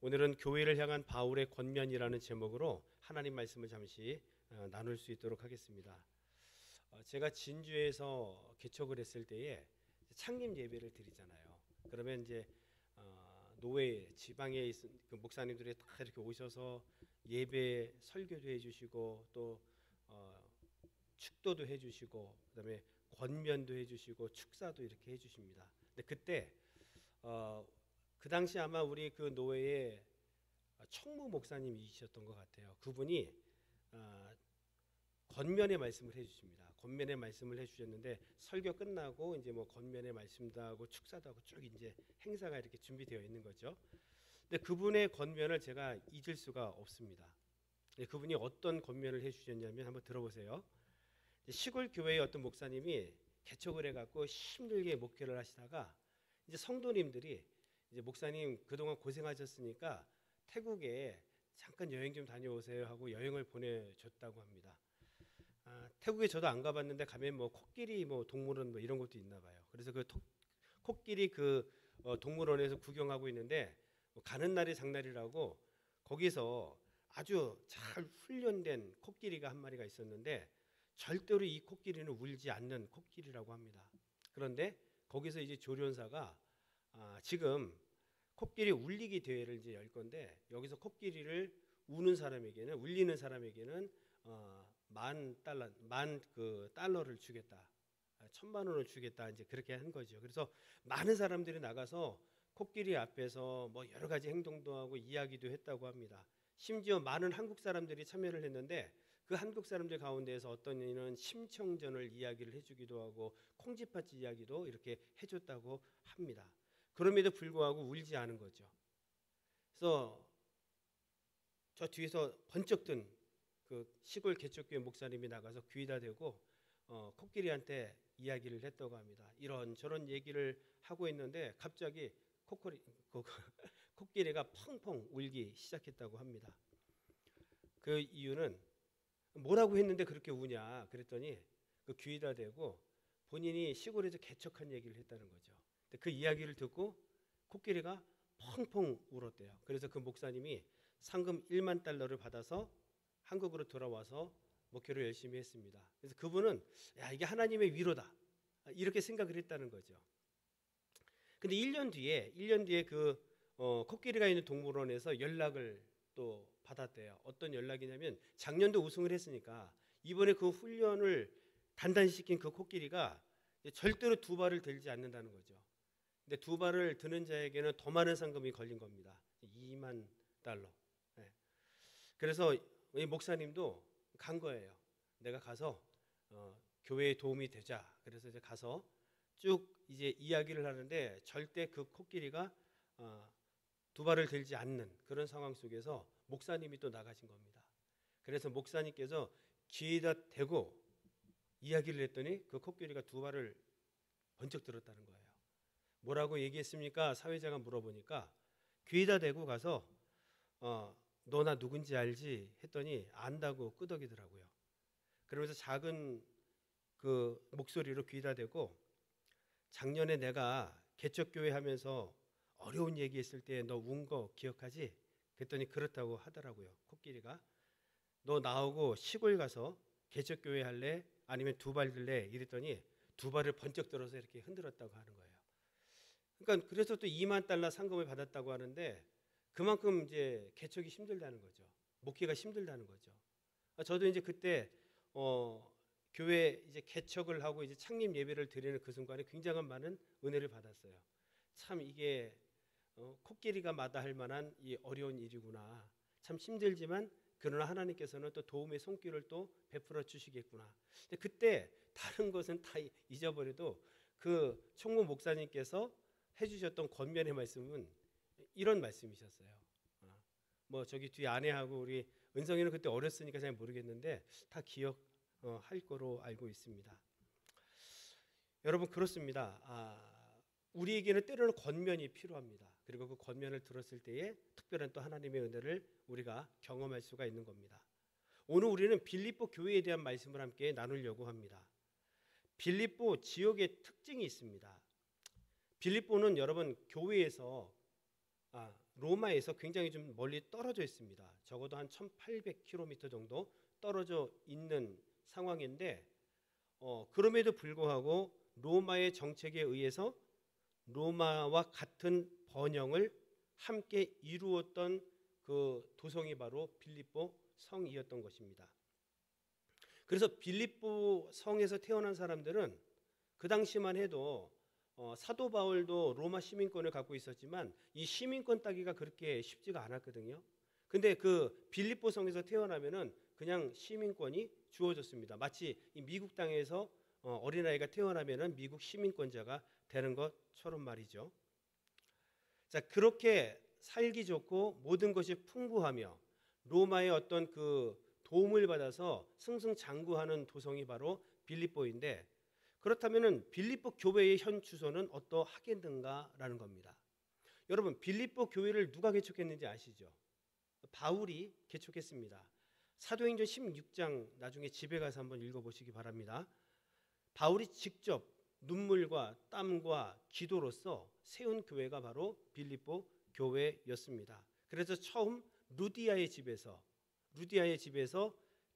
오늘은 교회를 향한 바울의 권면이라는 제목으로 하나님 말씀을 잠시 나눌 수 있도록 하겠습니다. 제가 진주에서 개척을 했을 때에 창립 예배를 드리잖아요. 그러면 이제 노회 지방에 있는 그 목사님들이 다 이렇게 오셔서 예배 설교도 해주시고 또 축도도 해주시고 그다음에 권면도 해주시고 축사도 이렇게 해주십니다. 근데 그때 그 당시 아마 우리 그 노회에 청무 목사님이셨던 것 같아요. 그분이 권면의 말씀을 해주십니다. 권면의 말씀을 해주셨는데 설교 끝나고 이제 뭐 권면의 말씀도 하고 축사도 하고 쭉 이제 행사가 이렇게 준비되어 있는 거죠. 근데 그분의 권면을 제가 잊을 수가 없습니다. 그분이 어떤 권면을 해주셨냐면 한번 들어보세요. 시골 교회의 어떤 목사님이 개척을 해갖고 힘들게 목회를 하시다가 이제 성도님들이 이제 목사님 그동안 고생하셨으니까 태국에 잠깐 여행 좀 다녀오세요 하고 여행을 보내줬다고 합니다. 태국에 저도 안 가봤는데 가면 뭐 코끼리 뭐 동물원 뭐 이런 것도 있나 봐요. 그래서 그 코끼리 그 동물원에서 구경하고 있는데 가는 날이 장날이라고 거기서 아주 잘 훈련된 코끼리가 한 마리가 있었는데 절대로 이 코끼리는 울지 않는 코끼리라고 합니다. 그런데 거기서 이제 조련사가 지금 코끼리 울리기 대회를 이제 열 건데 여기서 코끼리를 울리는 사람에게는 만 그 달러를 주겠다, 1,000만 원을 주겠다 이제 그렇게 한 거죠. 그래서 많은 사람들이 나가서 코끼리 앞에서 뭐 여러 가지 행동도 하고 이야기도 했다고 합니다. 심지어 많은 한국 사람들이 참여를 했는데 그 한국 사람들 가운데에서 어떤 이는 심청전을 이야기를 해주기도 하고 콩쥐팥 이야기도 이렇게 해줬다고 합니다. 그럼에도 불구하고 울지 않은 거죠. 그래서 저 뒤에서 번쩍 든 그 시골 개척교회 목사님이 나가서 귀에다 대고 코끼리한테 이야기를 했다고 합니다. 이런 저런 얘기를 하고 있는데 갑자기 코끼리가 펑펑 울기 시작했다고 합니다. 그 이유는 뭐라고 했는데 그렇게 우냐 그랬더니 그 귀에다 대고 본인이 시골에서 개척한 얘기를 했다는 거죠. 근데 그 이야기를 듣고 코끼리가 펑펑 울었대요. 그래서 그 목사님이 상금 1만 달러를 받아서 한국으로 돌아와서 목회를 열심히 했습니다. 그래서 그분은 야 이게 하나님의 위로다 이렇게 생각을 했다는 거죠. 근데 1년 뒤에 그 코끼리가 있는 동물원에서 연락을 또 받았대요. 어떤 연락이냐면 작년도 우승을 했으니까 이번에 그 훈련을 단단히 시킨 그 코끼리가 절대로 두 발을 들지 않는다는 거죠. 근데 두 발을 드는 자에게는 더 많은 상금이 걸린 겁니다. 2만 달러. 네. 그래서 이 목사님도 간 거예요. 내가 가서 교회에 도움이 되자. 그래서 이제 가서 쭉 이제 이야기를 하는데 절대 그 코끼리가 두 발을 들지 않는 그런 상황 속에서 목사님이 또 나가신 겁니다. 그래서 목사님께서 귀에다 대고 이야기를 했더니 그 코끼리가 두 발을 번쩍 들었다는 거예요. 뭐라고 얘기했습니까? 사회자가 물어보니까 귀에다 대고 가서 너 나 누군지 알지? 했더니 안다고 끄덕이더라고요. 그러면서 작은 그 목소리로 귀에다 대고 작년에 내가 개척교회 하면서 어려운 얘기했을 때 너 운 거 기억하지? 그랬더니 그렇다고 하더라고요. 코끼리가 너 나오고 시골 가서 개척교회 할래? 아니면 두 발 들래? 이랬더니 두 발을 번쩍 들어서 이렇게 흔들었다고 하는 거예요. 그러니까 그래서 또 2만 달러 상금을 받았다고 하는데 그만큼 이제 개척이 힘들다는 거죠. 목회가 힘들다는 거죠. 저도 이제 그때 교회 이제 개척을 하고 이제 창립 예배를 드리는 그 순간에 굉장한 많은 은혜를 받았어요. 참 이게 코끼리가 마다할 만한 이 어려운 일이구나. 참 힘들지만 그러나 하나님께서는 또 도움의 손길을 또 베풀어 주시겠구나. 근데 그때 다른 것은 다 잊어버려도 그 총무 목사님께서 해주셨던 권면의 말씀은 이런 말씀이셨어요. 뭐 저기 뒤에 아내하고 우리 은성이는 그때 어렸으니까 잘 모르겠는데 다 기억할 거로 알고 있습니다. 여러분 그렇습니다. 우리에게는 때로는 권면이 필요합니다. 그리고 그 권면을 들었을 때에 특별한 또 하나님의 은혜를 우리가 경험할 수가 있는 겁니다. 오늘 우리는 빌립보 교회에 대한 말씀을 함께 나누려고 합니다. 빌립보 지역의 특징이 있습니다. 빌립보는 여러분 교회에서 로마에서 굉장히 좀 멀리 떨어져 있습니다. 적어도 한 1800km 정도 떨어져 있는 상황인데 그럼에도 불구하고 로마의 정책에 의해서 로마와 같은 번영을 함께 이루었던 그 도성이 바로 빌립보 성이었던 것입니다. 그래서 빌립보 성에서 태어난 사람들은 그 당시만 해도 사도 바울도 로마 시민권을 갖고 있었지만 이 시민권 따기가 그렇게 쉽지가 않았거든요. 근데 그 빌립보 성에서 태어나면은 그냥 시민권이 주어졌습니다. 마치 이 미국 땅에서 어린아이가 태어나면은 미국 시민권자가 되는 것처럼 말이죠. 자, 그렇게 살기 좋고 모든 것이 풍부하며 로마의 어떤 그 도움을 받아서 승승장구하는 도성이 바로 빌립보인데, 그렇다면은 빌립보 교회의 현 주소는 어떠하겠는가라는 겁니다. 여러분, 빌립보 교회를 누가 개척했는지 아시죠? 바울이 개척했습니다. 사도행전 16장 나중에 집에 가서 한번 읽어보시기 바랍니다. 바울이 직접 눈물과 땀과 기도로서 세운 교회가 바로 빌립보 교회였습니다. 그래서 처음 루디아의 집에서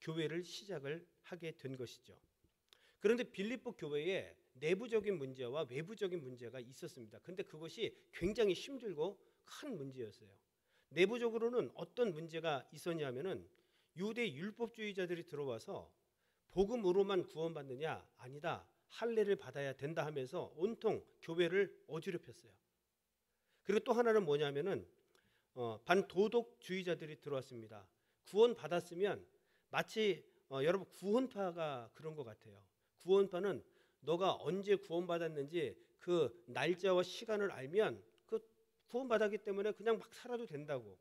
교회를 시작을 하게 된 것이죠. 그런데 빌립보 교회에 내부적인 문제와 외부적인 문제가 있었습니다. 그런데 그것이 굉장히 힘들고 큰 문제였어요. 내부적으로는 어떤 문제가 있었냐면은 유대 율법주의자들이 들어와서 복음으로만 구원받느냐? 아니다. 할례를 받아야 된다 하면서 온통 교회를 어지럽혔어요. 그리고 또 하나는 뭐냐면은 반도덕주의자들이 들어왔습니다. 구원 받았으면 마치 여러분 구원파가 그런 것 같아요. 구원파는 너가 언제 구원받았는지 그 날짜와 시간을 알면 그 구원받았기 때문에 그냥 막 살아도 된다고.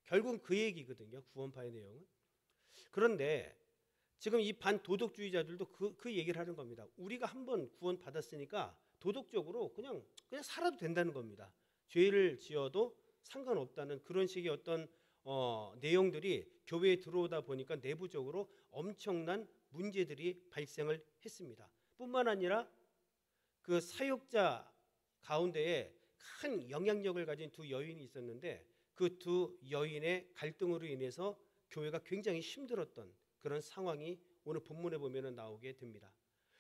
결국은 그 얘기거든요. 구원파의 내용은. 그런데 지금 이 반도덕주의자들도 그 얘기를 하는 겁니다. 우리가 한번 구원받았으니까 도덕적으로 그냥 살아도 된다는 겁니다. 죄를 지어도 상관없다는 그런 식의 어떤 내용들이 교회에 들어오다 보니까 내부적으로 엄청난 문제들이 발생을 했습니다. 뿐만 아니라 그 사역자 가운데에 큰 영향력을 가진 두 여인이 있었는데 그 두 여인의 갈등으로 인해서 교회가 굉장히 힘들었던 그런 상황이 오늘 본문에 보면 나오게 됩니다.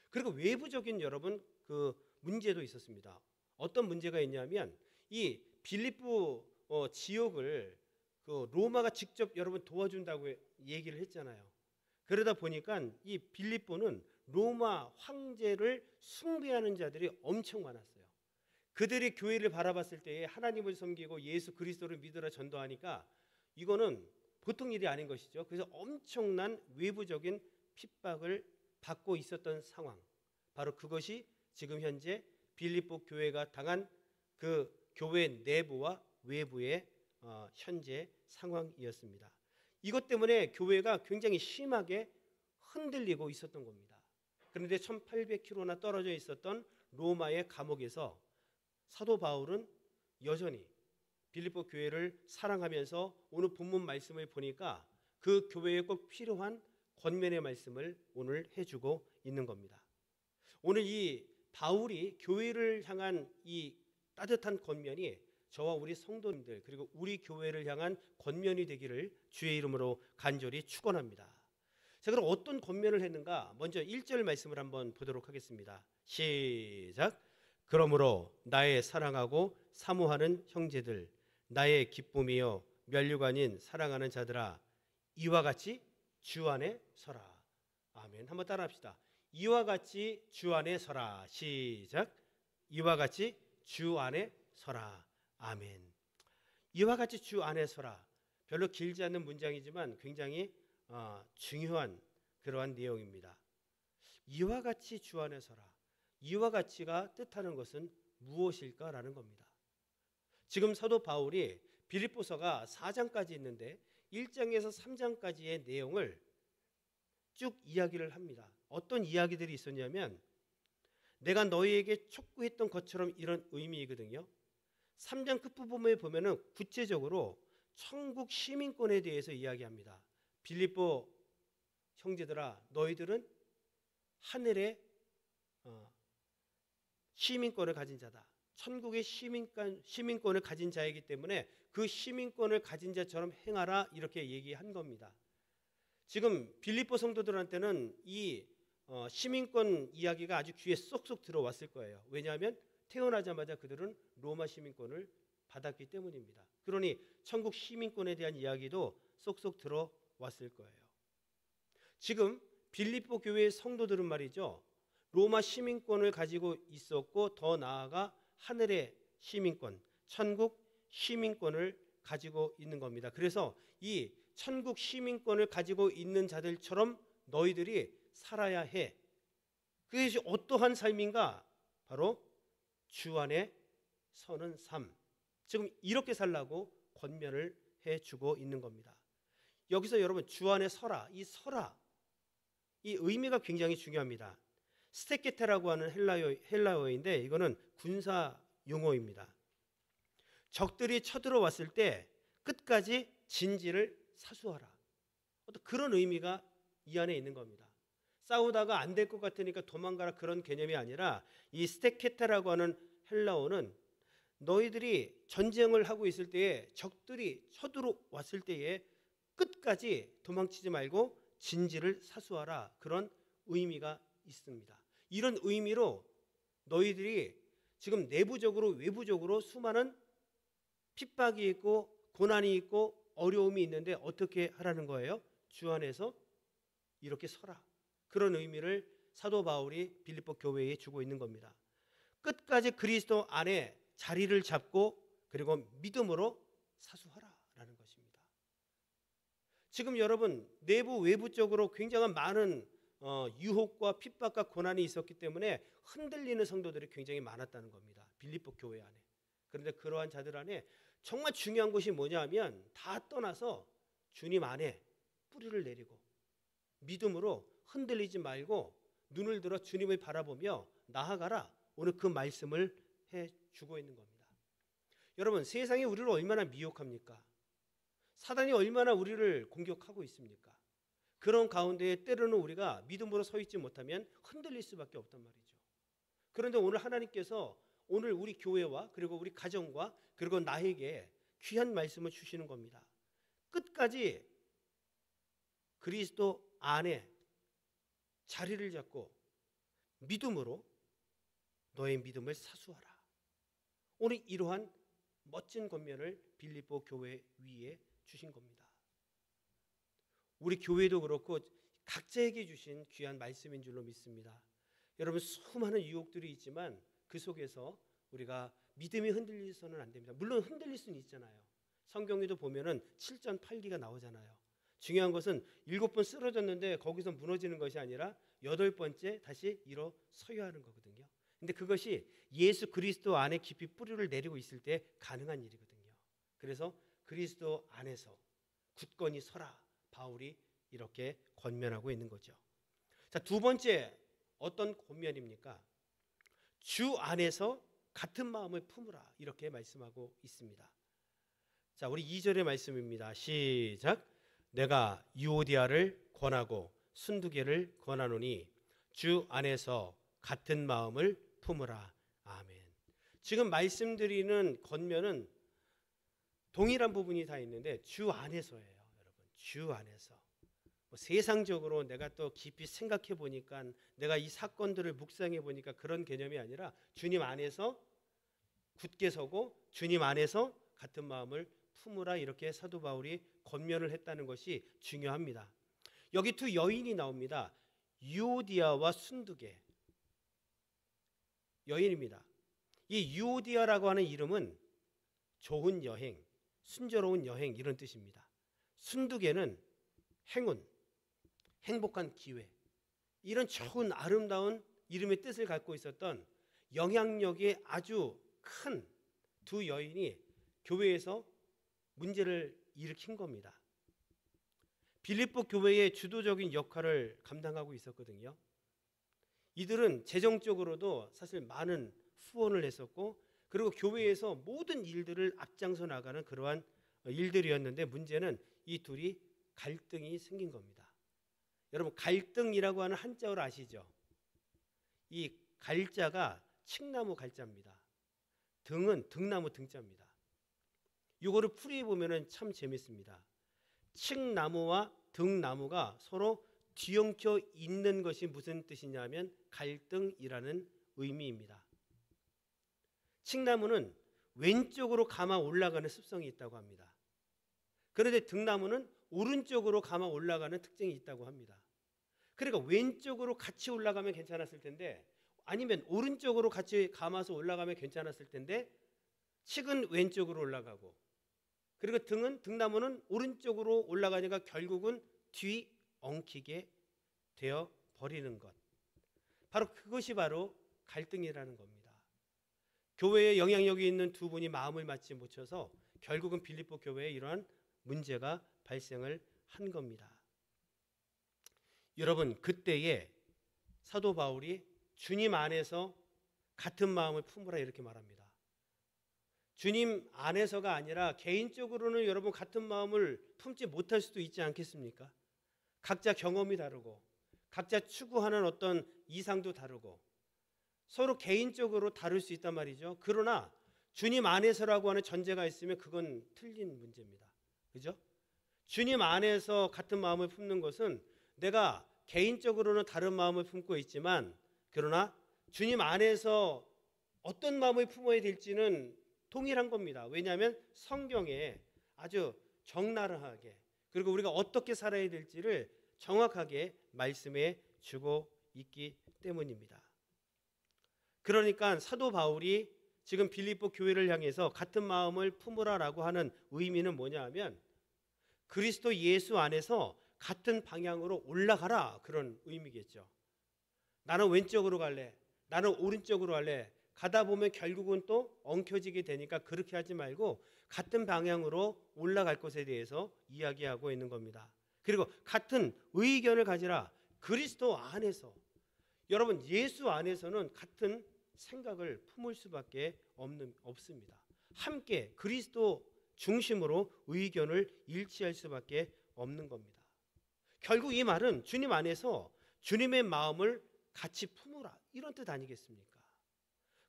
그리고 외부적인 여러분 그 문제도 있었습니다. 어떤 문제가 있냐면 이 빌립보 지역을 그 로마가 직접 여러분 도와준다고 얘기를 했잖아요. 그러다 보니까 이 빌립보는 로마 황제를 숭배하는 자들이 엄청 많았어요. 그들이 교회를 바라봤을 때에 하나님을 섬기고 예수 그리스도를 믿으라 전도하니까 이거는 보통 일이 아닌 것이죠. 그래서 엄청난 외부적인 핍박을 받고 있었던 상황, 바로 그것이 지금 현재 빌립보 교회가 당한 그 교회 내부와 외부의 현재 상황이었습니다. 이것 때문에 교회가 굉장히 심하게 흔들리고 있었던 겁니다. 그런데 1800km나 떨어져 있었던 로마의 감옥에서 사도 바울은 여전히 빌립보 교회를 사랑하면서 오늘 본문 말씀을 보니까 그 교회에 꼭 필요한 권면의 말씀을 오늘 해주고 있는 겁니다. 오늘 이 바울이 교회를 향한 이 따뜻한 권면이 저와 우리 성도님들 그리고 우리 교회를 향한 권면이 되기를 주의 이름으로 간절히 축원합니다. 자, 그럼 어떤 권면을 했는가? 먼저 1절 말씀을 한번 보도록 하겠습니다. 시작. 그러므로 나의 사랑하고 사모하는 형제들, 나의 기쁨이요 면류관인 사랑하는 자들아, 이와 같이 주 안에 서라. 아멘. 한번 따라합시다. 이와 같이 주 안에 서라. 시작. 이와 같이 주 안에 서라. 아멘. 이와 같이 주 안에 서라. 별로 길지 않는 문장이지만 굉장히 중요한 그러한 내용입니다. 이와 같이 주 안에 서라. 이와 같이가 뜻하는 것은 무엇일까라는 겁니다. 지금 사도 바울이 빌립보서가 4장까지 있는데 1장에서 3장까지의 내용을 쭉 이야기를 합니다. 어떤 이야기들이 있었냐면 내가 너희에게 촉구했던 것처럼 이런 의미이거든요. 3장 끝부분에 보면은 구체적으로 천국 시민권에 대해서 이야기합니다. 빌립보 형제들아, 너희들은 하늘의 시민권을 가진 자다. 천국의 시민권을 가진 자이기 때문에 그 시민권을 가진 자처럼 행하라 이렇게 얘기한 겁니다. 지금 빌립보 성도들한테는 이 시민권 이야기가 아주 귀에 쏙쏙 들어왔을 거예요. 왜냐하면 태어나자마자 그들은 로마 시민권을 받았기 때문입니다. 그러니 천국 시민권에 대한 이야기도 쏙쏙 들어왔을 거예요. 지금 빌립보 교회의 성도들은 말이죠, 로마 시민권을 가지고 있었고 더 나아가 하늘의 시민권, 천국 시민권을 가지고 있는 겁니다. 그래서 이 천국 시민권을 가지고 있는 자들처럼 너희들이 살아야 해. 그것이 어떠한 삶인가? 바로 주 안에 서는 삶. 지금 이렇게 살라고 권면을 해주고 있는 겁니다. 여기서 여러분 주 안에 서라, 이 서라, 이 의미가 굉장히 중요합니다. 스테케테라고 하는 헬라어인데 이거는 군사 용어입니다. 적들이 쳐들어왔을 때 끝까지 진지를 사수하라. 어떤 그런 의미가 이 안에 있는 겁니다. 싸우다가 안 될 것 같으니까 도망가라 그런 개념이 아니라 이 스테케테라고 하는 헬라어는 너희들이 전쟁을 하고 있을 때에 적들이 쳐들어왔을 때에 끝까지 도망치지 말고 진지를 사수하라, 그런 의미가 있습니다. 이런 의미로 너희들이 지금 내부적으로 외부적으로 수많은 핍박이 있고 고난이 있고 어려움이 있는데 어떻게 하라는 거예요? 주 안에서 이렇게 서라. 그런 의미를 사도 바울이 빌립보 교회에 주고 있는 겁니다. 끝까지 그리스도 안에 자리를 잡고 그리고 믿음으로 사수하라라는 것입니다. 지금 여러분 내부 외부적으로 굉장한 많은 유혹과 핍박과 고난이 있었기 때문에 흔들리는 성도들이 굉장히 많았다는 겁니다. 빌립보 교회 안에. 그런데 그러한 자들 안에 정말 중요한 것이 뭐냐면 다 떠나서 주님 안에 뿌리를 내리고 믿음으로 흔들리지 말고 눈을 들어 주님을 바라보며 나아가라. 오늘 그 말씀을 해주고 있는 겁니다. 여러분 세상이 우리를 얼마나 미혹합니까? 사단이 얼마나 우리를 공격하고 있습니까? 그런 가운데 때로는 우리가 믿음으로 서 있지 못하면 흔들릴 수밖에 없단 말이죠. 그런데 오늘 하나님께서 오늘 우리 교회와 그리고 우리 가정과 그리고 나에게 귀한 말씀을 주시는 겁니다. 끝까지 그리스도 안에 자리를 잡고 믿음으로 너의 믿음을 사수하라. 오늘 이러한 멋진 권면을 빌립보 교회 위에 주신 겁니다. 우리 교회도 그렇고 각자에게 주신 귀한 말씀인 줄로 믿습니다. 여러분 수많은 유혹들이 있지만 그 속에서 우리가 믿음이 흔들려서는 안 됩니다. 물론 흔들릴 수는 있잖아요. 성경에도 보면은 7전 8기가 나오잖아요. 중요한 것은 7번 쓰러졌는데 거기서 무너지는 것이 아니라 8번째 다시 일어서야 하는 거거든요. 근데 그것이 예수 그리스도 안에 깊이 뿌리를 내리고 있을 때 가능한 일이거든요. 그래서 그리스도 안에서 굳건히 서라. 바울이 이렇게 권면하고 있는 거죠. 자, 두 번째 어떤 권면입니까? 주 안에서 같은 마음을 품으라. 이렇게 말씀하고 있습니다. 자, 우리 2절의 말씀입니다. 시작. 내가 유오디아를 권하고 순두개를 권하노니 주 안에서 같은 마음을 품으라. 아멘. 지금 말씀드리는 권면은 동일한 부분이 다 있는데 주 안에서예요. 여러분 주 안에서. 세상적으로 내가 또 깊이 생각해 보니까 내가 이 사건들을 묵상해 보니까 그런 개념이 아니라 주님 안에서 굳게 서고 주님 안에서 같은 마음을 품으라. 이렇게 사도 바울이 권면을 했다는 것이 중요합니다. 여기 두 여인이 나옵니다. 유오디아와 순두개 여인입니다. 이 유오디아라고 하는 이름은 좋은 여행, 순조로운 여행 이런 뜻입니다. 순두개는 행운, 행복한 기회, 이런 좋은 아름다운 이름의 뜻을 갖고 있었던 영향력이 아주 큰 두 여인이 교회에서 문제를 일으킨 겁니다. 빌립보 교회의 주도적인 역할을 감당하고 있었거든요. 이들은 재정적으로도 사실 많은 후원을 했었고 그리고 교회에서 모든 일들을 앞장서 나가는 그러한 일들이었는데 문제는 이 둘이 갈등이 생긴 겁니다. 여러분 갈등이라고 하는 한자어를 아시죠? 이 갈자가 칡나무 갈자입니다. 등은 등나무 등자입니다. 이거를 풀이해 보면은 참 재밌습니다. 칡나무와 등나무가 서로 뒤엉켜 있는 것이 무슨 뜻이냐면 갈등이라는 의미입니다. 칡나무는 왼쪽으로 감아 올라가는 습성이 있다고 합니다. 그런데 등나무는 오른쪽으로 감아 올라가는 특징이 있다고 합니다. 그러니까 왼쪽으로 같이 올라가면 괜찮았을 텐데, 아니면 오른쪽으로 같이 감아서 올라가면 괜찮았을 텐데, 칡은 왼쪽으로 올라가고, 그리고 등나무는 오른쪽으로 올라가니까 결국은 뒤 엉키게 되어 버리는 것. 바로 그것이 바로 갈등이라는 겁니다. 교회에 영향력이 있는 두 분이 마음을 맞지 못해서 결국은 빌립보 교회에 이러한 문제가 발생을 한 겁니다. 여러분, 그때에 사도 바울이 주님 안에서 같은 마음을 품으라 이렇게 말합니다. 주님 안에서가 아니라 개인적으로는 여러분 같은 마음을 품지 못할 수도 있지 않겠습니까? 각자 경험이 다르고 각자 추구하는 어떤 이상도 다르고 서로 개인적으로 다를 수 있단 말이죠. 그러나 주님 안에서라고 하는 전제가 있으면 그건 틀린 문제입니다. 그죠? 주님 안에서 같은 마음을 품는 것은 내가 개인적으로는 다른 마음을 품고 있지만, 그러나 주님 안에서 어떤 마음을 품어야 될지는 동일한 겁니다. 왜냐하면 성경에 아주 적나라하게, 그리고 우리가 어떻게 살아야 될지를 정확하게 말씀해 주고 있기 때문입니다. 그러니까 사도 바울이 지금 빌립보 교회를 향해서 같은 마음을 품으라라고 하는 의미는 뭐냐 하면 그리스도 예수 안에서 같은 방향으로 올라가라, 그런 의미겠죠. 나는 왼쪽으로 갈래, 나는 오른쪽으로 갈래, 가다 보면 결국은 또 엉켜지게 되니까 그렇게 하지 말고 같은 방향으로 올라갈 것에 대해서 이야기하고 있는 겁니다. 그리고 같은 의견을 가지라. 그리스도 안에서, 여러분 예수 안에서는 같은 생각을 품을 수밖에 없습니다. 함께 그리스도 중심으로 의견을 일치할 수밖에 없는 겁니다. 결국 이 말은 주님 안에서 주님의 마음을 같이 품으라, 이런 뜻 아니겠습니까?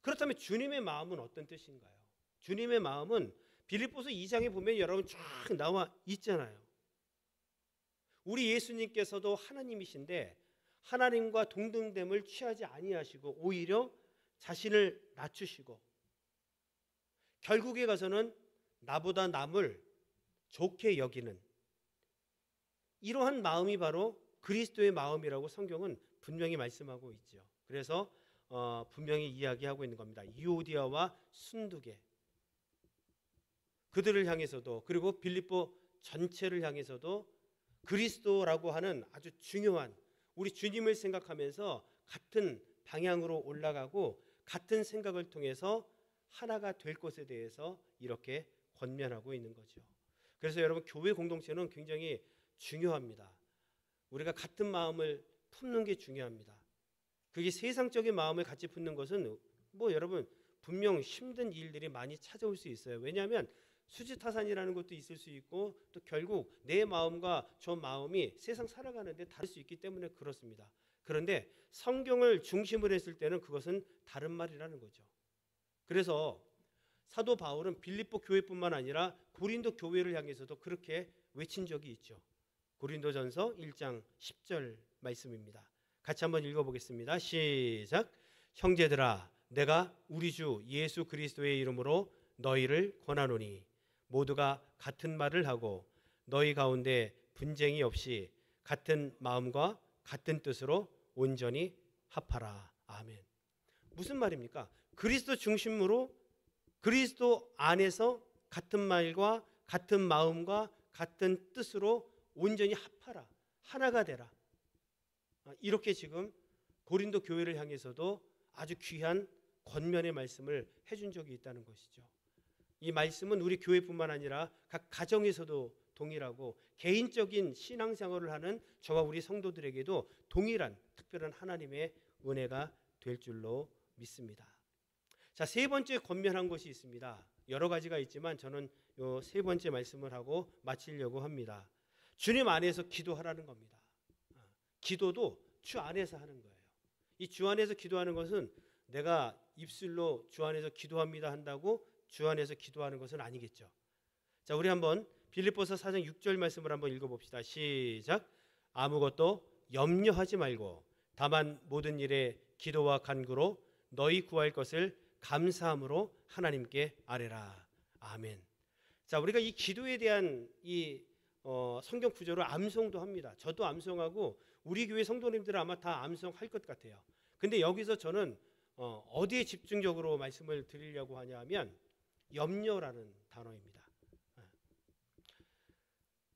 그렇다면 주님의 마음은 어떤 뜻인가요? 주님의 마음은 빌립보서 2장에 보면 여러분 쫙 나와 있잖아요. 우리 예수님께서도 하나님이신데 하나님과 동등됨을 취하지 아니하시고 오히려 자신을 낮추시고 결국에 가서는 나보다 남을 좋게 여기는 이러한 마음이 바로 그리스도의 마음이라고 성경은 분명히 말씀하고 있죠. 그래서 분명히 이야기하고 있는 겁니다. 유오디아와 순두계, 그들을 향해서도, 그리고 빌립보 전체를 향해서도 그리스도라고 하는 아주 중요한, 우리 주님을 생각하면서 같은 방향으로 올라가고 같은 생각을 통해서 하나가 될 것에 대해서 이렇게 권면하고 있는 거죠. 그래서 여러분 교회 공동체는 굉장히 중요합니다. 우리가 같은 마음을 품는 게 중요합니다. 그게 세상적인 마음을 같이 품는 것은 여러분 분명 힘든 일들이 많이 찾아올 수 있어요. 왜냐하면 수지타산이라는 것도 있을 수 있고 또 결국 내 마음과 저 마음이 세상 살아가는데 다를 수 있기 때문에 그렇습니다. 그런데 성경을 중심으로 했을 때는 그것은 다른 말이라는 거죠. 그래서 사도 바울은 빌립보 교회뿐만 아니라 고린도 교회를 향해서도 그렇게 외친 적이 있죠. 고린도전서 1장 10절 말씀입니다. 같이 한번 읽어보겠습니다. 시작. 형제들아, 내가 우리 주 예수 그리스도의 이름으로 너희를 권하노니 모두가 같은 말을 하고 너희 가운데 분쟁이 없이 같은 마음과 같은 뜻으로 온전히 합하라. 아멘. 무슨 말입니까? 그리스도 중심으로 그리스도 안에서 같은 말과 같은 마음과 같은 뜻으로 온전히 합하라. 하나가 되라. 이렇게 지금 고린도 교회를 향해서도 아주 귀한 권면의 말씀을 해준 적이 있다는 것이죠. 이 말씀은 우리 교회뿐만 아니라 각 가정에서도 동일하고 개인적인 신앙생활을 하는 저와 우리 성도들에게도 동일한 특별한 하나님의 은혜가 될 줄로 믿습니다. 자, 세 번째 권면한 것이 있습니다. 여러 가지가 있지만 저는 요 세 번째 말씀을 하고 마치려고 합니다. 주님 안에서 기도하라는 겁니다. 기도도 주 안에서 하는 거예요. 이 주 안에서 기도하는 것은 내가 입술로 주 안에서 기도합니다 한다고 주 안에서 기도하는 것은 아니겠죠. 자, 우리 한번 빌립보서 4장 6절 말씀을 한번 읽어봅시다. 시작. 아무것도 염려하지 말고 다만 모든 일에 기도와 간구로 너희 구할 것을 감사함으로 하나님께 아뢰라. 아멘. 자, 우리가 이 기도에 대한 이 성경 구절을 암송도 합니다. 저도 암송하고 우리 교회 성도님들은 아마 다 암송할 것 같아요. 근데 여기서 저는 어디에 집중적으로 말씀을 드리려고 하냐면 염려라는 단어입니다.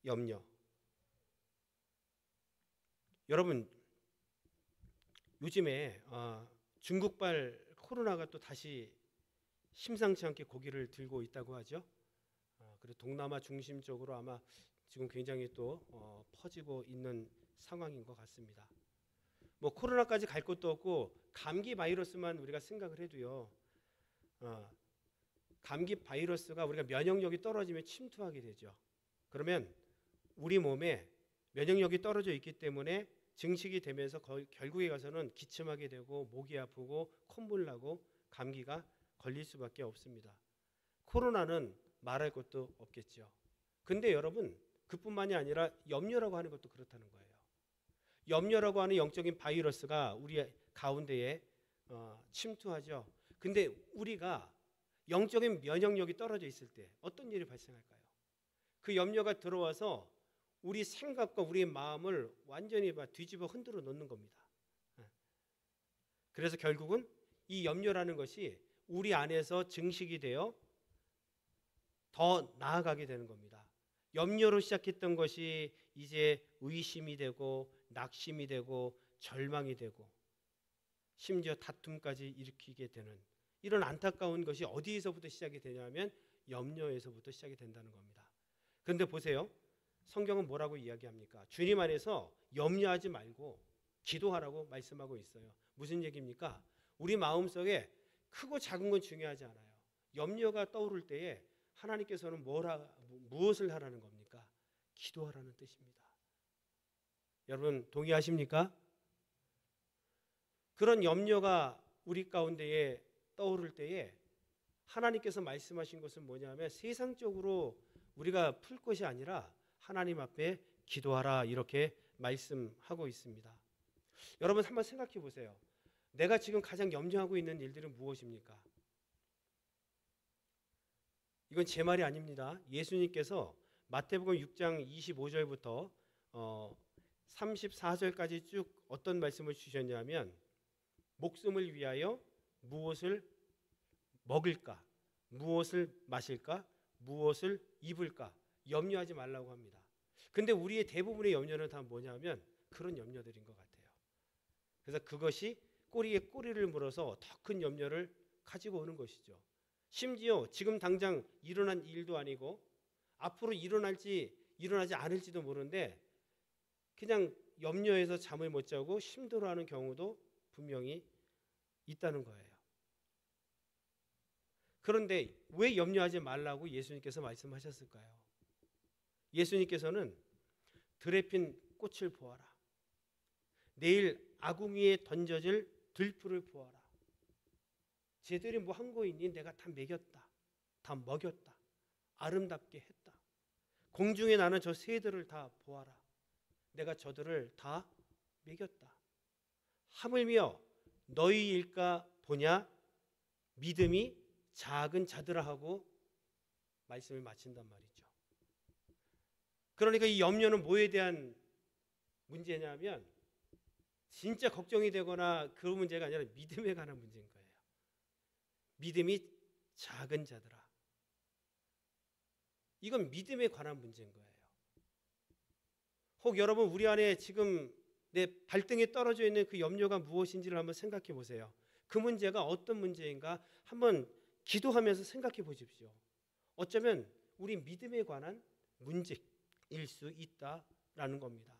염려. 여러분, 요즘에 중국발 코로나가 또 다시 심상치 않게 고개를 들고 있다고 하죠. 그리고 동남아 중심적으로 아마 지금 굉장히 또 퍼지고 있는 상황인 것 같습니다. 뭐 코로나까지 갈 것도 없고 감기 바이러스만 우리가 생각을 해도요. 감기 바이러스가 우리가 면역력이 떨어지면 침투하게 되죠. 그러면 우리 몸에 면역력이 떨어져 있기 때문에 증식이 되면서 결국에 가서는 기침하게 되고 목이 아프고 콧물 나고 감기가 걸릴 수밖에 없습니다. 코로나는 말할 것도 없겠죠. 근데 여러분, 그뿐만이 아니라 염려라고 하는 것도 그렇다는 거예요. 염려라고 하는 영적인 바이러스가 우리 가운데에 침투하죠. 근데 우리가 영적인 면역력이 떨어져 있을 때 어떤 일이 발생할까요? 그 염려가 들어와서 우리 생각과 우리의 마음을 완전히 뒤집어 흔들어 놓는 겁니다. 그래서 결국은 이 염려라는 것이 우리 안에서 증식이 되어 더 나아가게 되는 겁니다. 염려로 시작했던 것이 이제 의심이 되고 낙심이 되고 절망이 되고 심지어 다툼까지 일으키게 되는 이런 안타까운 것이 어디에서부터 시작이 되냐면 염려에서부터 시작이 된다는 겁니다. 그런데 보세요. 성경은 뭐라고 이야기합니까? 주님 안에서 염려하지 말고 기도하라고 말씀하고 있어요. 무슨 얘기입니까? 우리 마음속에 크고 작은 건 중요하지 않아요. 염려가 떠오를 때에 하나님께서는 무엇을 하라는 겁니까? 기도하라는 뜻입니다. 여러분 동의하십니까? 그런 염려가 우리 가운데에 떠오를 때에 하나님께서 말씀하신 것은 뭐냐면 세상적으로 우리가 풀 것이 아니라 하나님 앞에 기도하라 이렇게 말씀하고 있습니다. 여러분 한번 생각해 보세요. 내가 지금 가장 염려하고 있는 일들은 무엇입니까? 이건 제 말이 아닙니다. 예수님께서 마태복음 6장 25절부터 34절까지 쭉 어떤 말씀을 주셨냐면 목숨을 위하여 무엇을 먹을까? 무엇을 마실까? 무엇을 입을까? 염려하지 말라고 합니다. 근데 우리의 대부분의 염려는 다 뭐냐면 그런 염려들인 것 같아요. 그래서 그것이 꼬리에 꼬리를 물어서 더 큰 염려를 가지고 오는 것이죠. 심지어 지금 당장 일어난 일도 아니고 앞으로 일어나지 않을지도 모르는데 그냥 염려해서 잠을 못 자고 힘들어하는 경우도 분명히 있다는 거예요. 그런데 왜 염려하지 말라고 예수님께서 말씀하셨을까요? 예수님께서는 들에 핀 꽃을 보아라. 내일 아궁이에 던져질 들풀을 보아라. 쟤들이 뭐 한 거 있니? 내가 다 먹였다. 다 먹였다. 아름답게 했다. 공중에 나는 저 새들을 다 보아라. 내가 저들을 다 먹였다. 하물며 너희 일까 보냐? 믿음이 작은 자들아 하고 말씀을 마친단 말이죠. 그러니까 이 염려는 뭐에 대한 문제냐면 진짜 걱정이 되거나 그 문제가 아니라 믿음에 관한 문제인 거예요. 믿음이 작은 자들아. 이건 믿음에 관한 문제인 거예요. 혹 여러분 우리 안에 지금 내 발등에 떨어져 있는 그 염려가 무엇인지를 한번 생각해 보세요. 그 문제가 어떤 문제인가 한번 기도하면서 생각해 보십시오. 어쩌면 우리 믿음에 관한 문제일 수 있다라는 겁니다.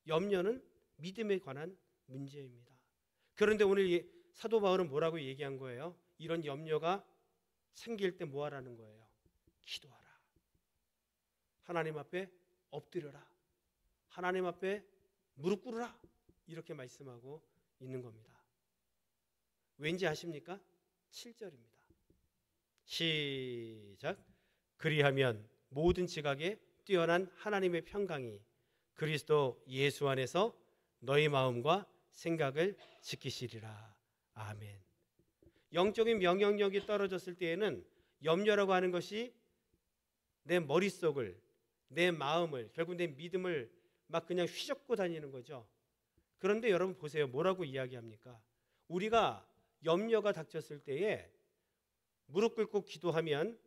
염려는 믿음에 관한 문제입니다. 그런데 오늘 사도 바울은 뭐라고 얘기한 거예요? 이런 염려가 생길 때 뭐 하라는 거예요? 기도하라. 하나님 앞에 엎드려라. 하나님 앞에 무릎 꿇으라. 이렇게 말씀하고 있는 겁니다. 왠지 아십니까? 7절입니다. 시작. 그리하면 모든 지각에 뛰어난 하나님의 평강이 그리스도 예수 안에서 너희 마음과 생각을 지키시리라. 아멘. 영적인 명령력이 떨어졌을 때에는 염려라고 하는 것이 내 머릿속을, 내 마음을, 결국 내 믿음을 막 그냥 휘젓고 다니는 거죠. 그런데 여러분 보세요. 뭐라고 이야기합니까? 우리가 염려가 닥쳤을 때에 무릎 꿇고 기도하면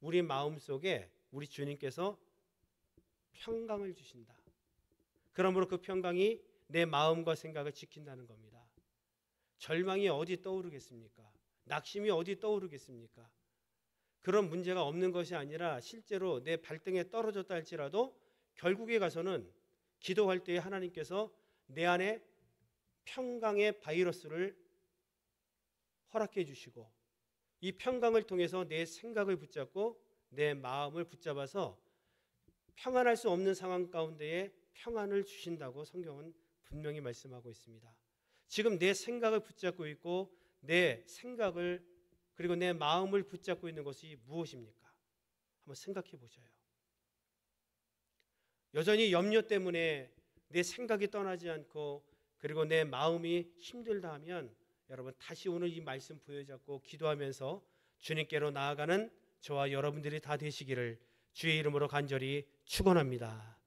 우리 마음속에 우리 주님께서 평강을 주신다. 그러므로 그 평강이 내 마음과 생각을 지킨다는 겁니다. 절망이 어디 떠오르겠습니까? 낙심이 어디 떠오르겠습니까? 그런 문제가 없는 것이 아니라 실제로 내 발등에 떨어졌다 할지라도 결국에 가서는 기도할 때에 하나님께서 내 안에 평강의 바이러스를 허락해 주시고 이 평강을 통해서 내 생각을 붙잡고 내 마음을 붙잡아서 평안할 수 없는 상황 가운데에 평안을 주신다고 성경은 분명히 말씀하고 있습니다. 지금 내 생각을 붙잡고 있고 내 생각을 그리고 내 마음을 붙잡고 있는 것이 무엇입니까? 한번 생각해 보셔요. 여전히 염려 때문에 내 생각이 떠나지 않고 그리고 내 마음이 힘들다 하면 여러분 다시 오늘 이 말씀 부여잡고 기도하면서 주님께로 나아가는 저와 여러분들이 다 되시기를 주의 이름으로 간절히 축원합니다.